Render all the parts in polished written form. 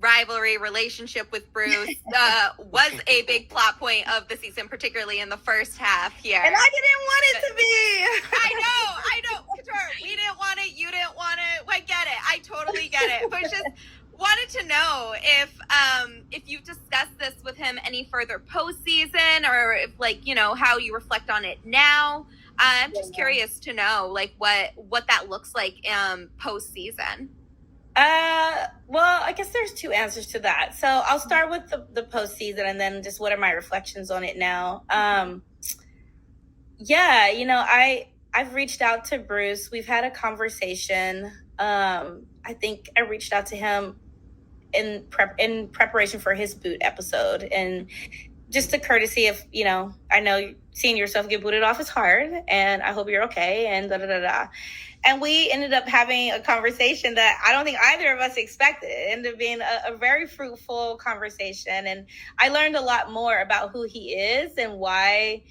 rivalry relationship with Bruce was a big plot point of the season, particularly in the first half here. And I didn't want it to be. I know. Katurah, we didn't want it. You didn't want it. I get it. I totally get it. But just wanted to know if you've discussed this with him any further postseason, or if, like, you know, how you reflect on it now. I'm just curious to know, like, what that looks like postseason. Well, I guess there's two answers to that. So I'll start with the postseason, and then just what are my reflections on it now. Yeah, you know, I've reached out to Bruce. We've had a conversation. I think I reached out to him in preparation for his boot episode, and just a courtesy of, you know, I know seeing yourself get booted off is hard, and I hope you're okay, and da-da-da-da. And we ended up having a conversation that I don't think either of us expected. It ended up being a very fruitful conversation, and I learned a lot more about who he is and why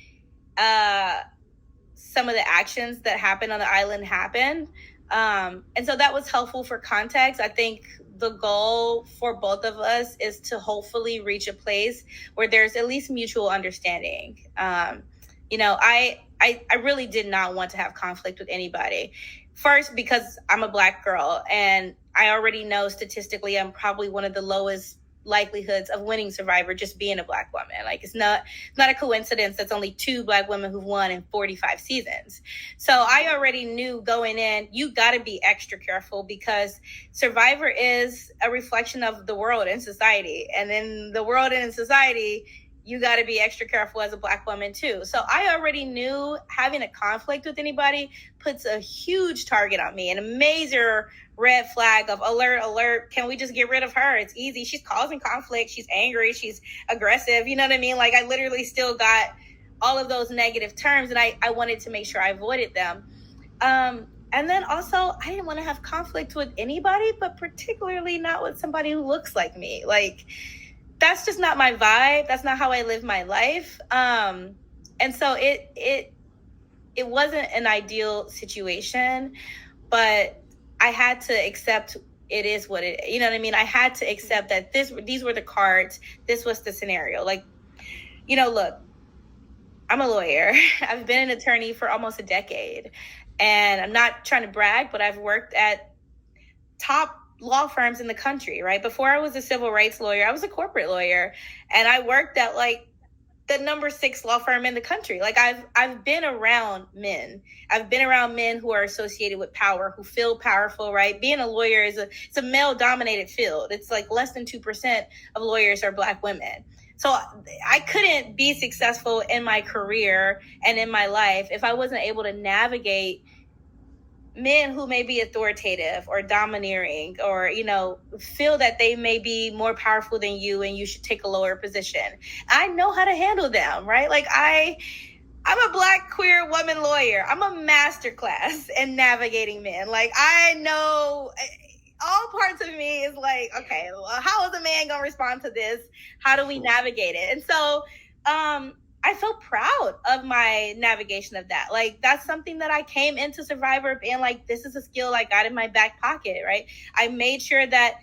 some of the actions that happened on the island happened. And so that was helpful for context. I think the goal for both of us is to hopefully reach a place where there's at least mutual understanding. You know, I really did not want to have conflict with anybody. First, because I'm a Black girl, and I already know statistically I'm probably one of the lowest likelihoods of winning Survivor, just being a Black woman. Like, it's not a coincidence that's only 2 Black women who've won in 45 seasons. So I already knew going in, you got to be extra careful, because Survivor is a reflection of the world and society. And in the world and in society, you got to be extra careful as a Black woman too. So I already knew having a conflict with anybody puts a huge target on me, and a major red flag of alert. Can we just get rid of her? It's easy. She's causing conflict. She's angry. She's aggressive. You know what I mean? Like, I literally still got all of those negative terms, and I wanted to make sure I avoided them. And then also, I didn't want to have conflict with anybody, but particularly not with somebody who looks like me. Like, that's just not my vibe. That's not how I live my life. And so it wasn't an ideal situation, but I had to accept it is what it, you know what I mean? I had to accept that these were the cards. This was the scenario. Like, you know, look, I'm a lawyer. I've been an attorney for almost a decade, and I'm not trying to brag, but I've worked at top law firms in the country, right? Before I was a civil rights lawyer, I was a corporate lawyer, and I worked at like the number 6 law firm in the country. Like, I've been around men. I've been around men who are associated with power, who feel powerful, right? Being a lawyer it's a male dominated field. It's like less than 2% of lawyers are Black women. So I couldn't be successful in my career and in my life if I wasn't able to navigate men who may be authoritative or domineering, or, you know, feel that they may be more powerful than you and you should take a lower position. I know how to handle them, right? Like, I'm a Black queer woman lawyer. I'm a masterclass in navigating men. Like, I know all parts of me is like, okay, well, how is a man gonna respond to this? How do we navigate it? And so I felt proud of my navigation of that. Like, that's something that I came into Survivor being like, this is a skill I got in my back pocket, right? I made sure that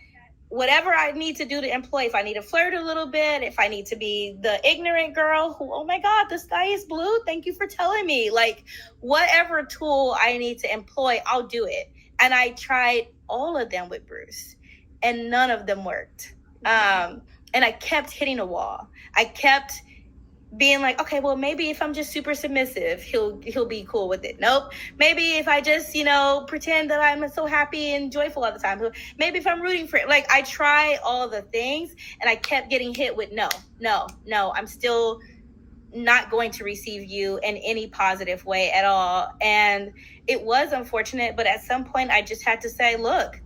whatever I need to do to employ, if I need to flirt a little bit, if I need to be the ignorant girl who, oh my God, the sky is blue, thank you for telling me. Like, whatever tool I need to employ, I'll do it. And I tried all of them with Bruce, and none of them worked. And I kept hitting a wall. I kept being like, okay, well, maybe if I'm just super submissive, he'll be cool with it. Nope. Maybe if I just, you know, pretend that I'm so happy and joyful all the time. Maybe if I'm rooting for it. Like, I try all the things, and I kept getting hit with no. I'm still not going to receive you in any positive way at all. And it was unfortunate, but at some point I just had to say, look,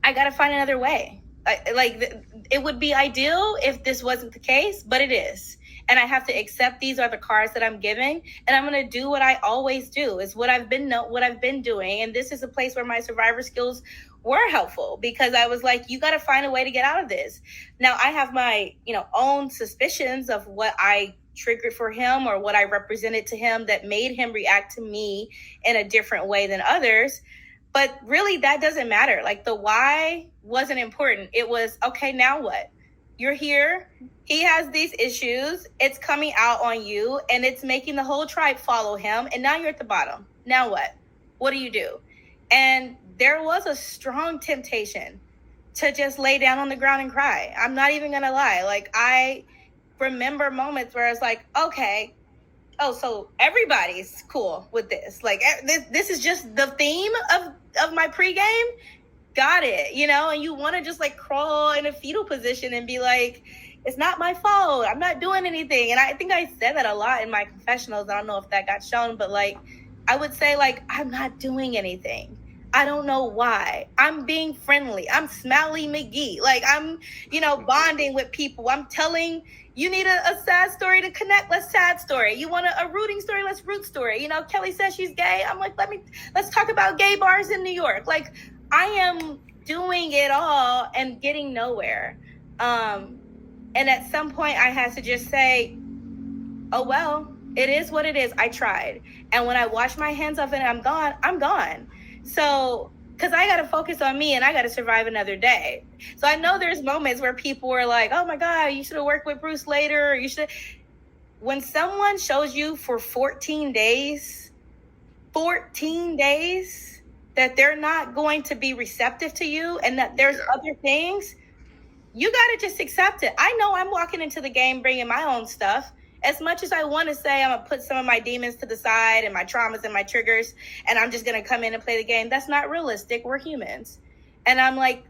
I got to find another way. It would be ideal if this wasn't the case, but it is. And I have to accept these are the cards that I'm giving, and I'm going to do what I always do. Is what I've been doing. And this is a place where my Survivor skills were helpful, because I was like, you got to find a way to get out of this. Now, I have my, you know, own suspicions of what I triggered for him or what I represented to him that made him react to me in a different way than others. But really, that doesn't matter. Like, the why wasn't important. It was, okay, now what? You're here. He has these issues. It's coming out on you, and it's making the whole tribe follow him. And now you're at the bottom. Now what? What do you do? And there was a strong temptation to just lay down on the ground and cry. I'm not even going to lie. Like, I remember moments where it's like, okay, oh, so everybody's cool with this. Like, this is just the theme of my pregame. Got it, you know? And you want to just like crawl in a fetal position and be like, it's not my fault. I'm not doing anything. And I think I said that a lot in my confessionals. I don't know if that got shown, but like, I would say like, I'm not doing anything. I don't know why. I'm being friendly. I'm Smiley McGee. Like, I'm, you know, bonding with people. I'm telling, you need a sad story to connect. Let's sad story. You want a rooting story? Let's root story. You know, Kelly says she's gay. I'm like, let's talk about gay bars in New York. Like, I am doing it all and getting nowhere. And at some point I had to just say, oh, well, it is what it is. I tried. And when I wash my hands off it and I'm gone, I'm gone. So, because I got to focus on me and I got to survive another day. So I know there's moments where people were like, oh my God, you should have worked with Bruce later. Or you should. When someone shows you for 14 days, that they're not going to be receptive to you and that there's other things, you got to just accept it. I know I'm walking into the game bringing my own stuff. As much as I want to say I'm going to put some of my demons to the side and my traumas and my triggers, and I'm just going to come in and play the game, that's not realistic. We're humans. And I'm like,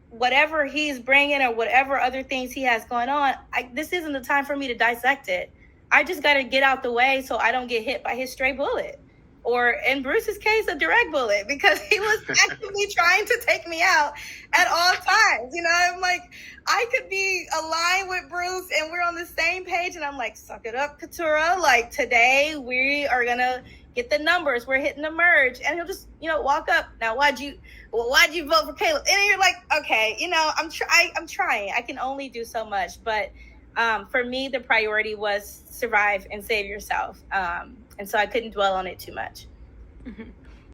whatever he's bringing or whatever other things he has going on, this isn't the time for me to dissect it. I just got to get out the way so I don't get hit by his stray bullet. Or in Bruce's case, a direct bullet, because he was actively trying to take me out at all times. You know, I'm like, I could be aligned with Bruce and we're on the same page. And I'm like, suck it up, Katurah. Like, today we are going to get the numbers. We're hitting the merge. And he'll just, you know, walk up. Now, why'd you vote for Caleb? And you're like, okay, you know, I'm trying. I can only do so much. But for me, the priority was survive and save yourself. And so I couldn't dwell on it too much. Mm-hmm.